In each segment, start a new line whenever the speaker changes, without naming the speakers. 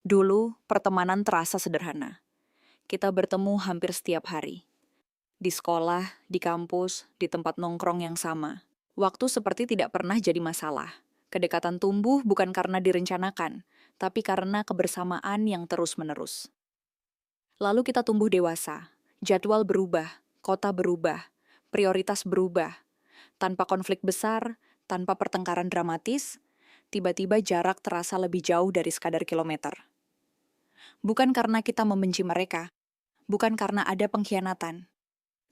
Dulu, pertemanan terasa sederhana. Kita bertemu hampir setiap hari. Di sekolah, di kampus, di tempat nongkrong yang sama. Waktu seperti tidak pernah jadi masalah. Kedekatan tumbuh bukan karena direncanakan, tapi karena kebersamaan yang terus-menerus. Lalu kita tumbuh dewasa. Jadwal berubah, kota berubah, prioritas berubah. Tanpa konflik besar, tanpa pertengkaran dramatis, tiba-tiba jarak terasa lebih jauh dari sekadar kilometer. Bukan karena kita membenci mereka, bukan karena ada pengkhianatan,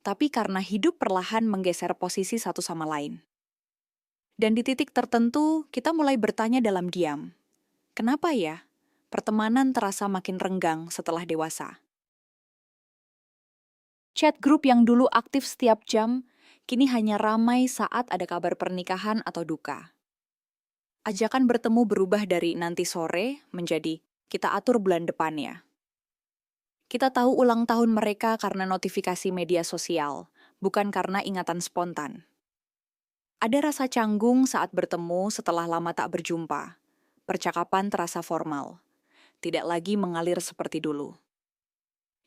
tapi karena hidup perlahan menggeser posisi satu sama lain. Dan di titik tertentu, kita mulai bertanya dalam diam, kenapa ya pertemanan terasa makin renggang setelah dewasa? Chat grup yang dulu aktif setiap jam, kini hanya ramai saat ada kabar pernikahan atau duka. Ajakan bertemu berubah dari nanti sore menjadi kita atur bulan depan ya. Kita tahu ulang tahun mereka karena notifikasi media sosial, bukan karena ingatan spontan. Ada rasa canggung saat bertemu setelah lama tak berjumpa. Percakapan terasa formal, tidak lagi mengalir seperti dulu.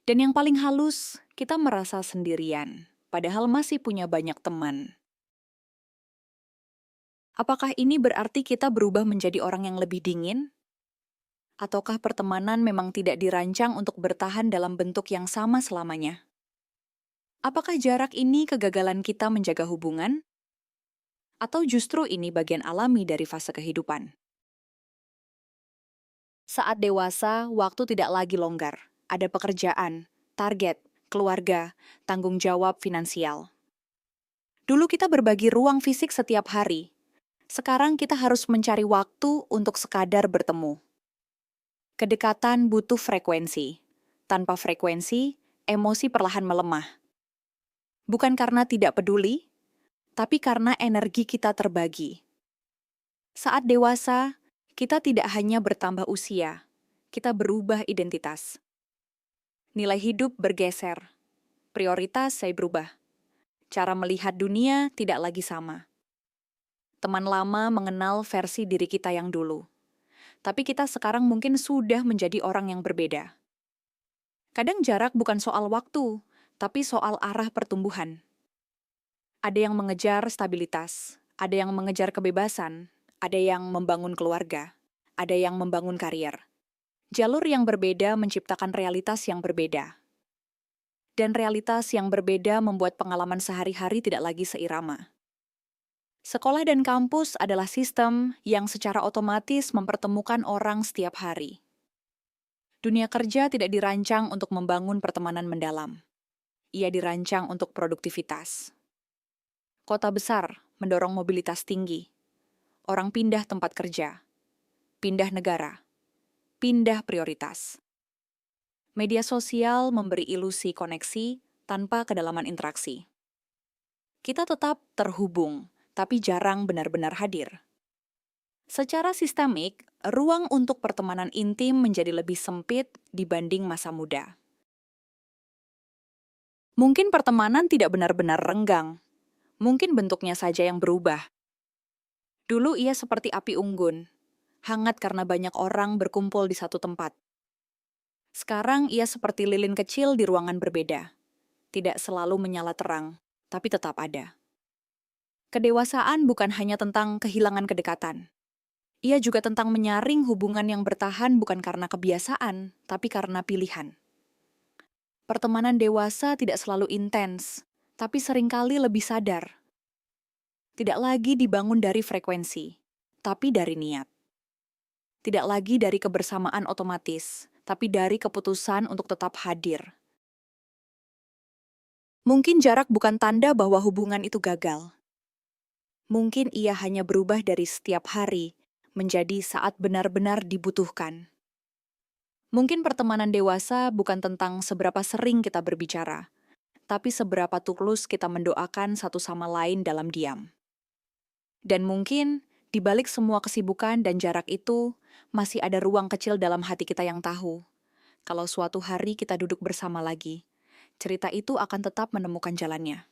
Dan yang paling halus, kita merasa sendirian, padahal masih punya banyak teman. Apakah ini berarti kita berubah menjadi orang yang lebih dingin? Ataukah pertemanan memang tidak dirancang untuk bertahan dalam bentuk yang sama selamanya? Apakah jarak ini kegagalan kita menjaga hubungan? Atau justru ini bagian alami dari fase kehidupan? Saat dewasa, waktu tidak lagi longgar. Ada pekerjaan, target, keluarga, tanggung jawab finansial. Dulu kita berbagi ruang fisik setiap hari. Sekarang kita harus mencari waktu untuk sekadar bertemu. Kedekatan butuh frekuensi. Tanpa frekuensi, emosi perlahan melemah. Bukan karena tidak peduli, tapi karena energi kita terbagi. Saat dewasa, kita tidak hanya bertambah usia, kita berubah identitas. Nilai hidup bergeser, prioritas saya berubah. Cara melihat dunia tidak lagi sama. Teman lama mengenal versi diri kita yang dulu. Tapi kita sekarang mungkin sudah menjadi orang yang berbeda. Kadang jarak bukan soal waktu, tapi soal arah pertumbuhan. Ada yang mengejar stabilitas, ada yang mengejar kebebasan, ada yang membangun keluarga, ada yang membangun karier. Jalur yang berbeda menciptakan realitas yang berbeda. Dan realitas yang berbeda membuat pengalaman sehari-hari tidak lagi seirama. Sekolah dan kampus adalah sistem yang secara otomatis mempertemukan orang setiap hari. Dunia kerja tidak dirancang untuk membangun pertemanan mendalam. Ia dirancang untuk produktivitas. Kota besar mendorong mobilitas tinggi. Orang pindah tempat kerja, pindah negara, pindah prioritas. Media sosial memberi ilusi koneksi tanpa kedalaman interaksi. Kita tetap terhubung, tapi jarang benar-benar hadir. Secara sistemik, ruang untuk pertemanan intim menjadi lebih sempit dibanding masa muda. Mungkin pertemanan tidak benar-benar renggang. Mungkin bentuknya saja yang berubah. Dulu ia seperti api unggun, hangat karena banyak orang berkumpul di satu tempat. Sekarang ia seperti lilin kecil di ruangan berbeda. Tidak selalu menyala terang, tapi tetap ada. Kedewasaan bukan hanya tentang kehilangan kedekatan. Ia juga tentang menyaring hubungan yang bertahan bukan karena kebiasaan, tapi karena pilihan. Pertemanan dewasa tidak selalu intens, tapi seringkali lebih sadar. Tidak lagi dibangun dari frekuensi, tapi dari niat. Tidak lagi dari kebersamaan otomatis, tapi dari keputusan untuk tetap hadir. Mungkin jarak bukan tanda bahwa hubungan itu gagal. Mungkin ia hanya berubah dari setiap hari menjadi saat benar-benar dibutuhkan. Mungkin pertemanan dewasa bukan tentang seberapa sering kita berbicara, tapi seberapa tulus kita mendoakan satu sama lain dalam diam. Dan mungkin, di balik semua kesibukan dan jarak itu, masih ada ruang kecil dalam hati kita yang tahu. Kalau suatu hari kita duduk bersama lagi, cerita itu akan tetap menemukan jalannya.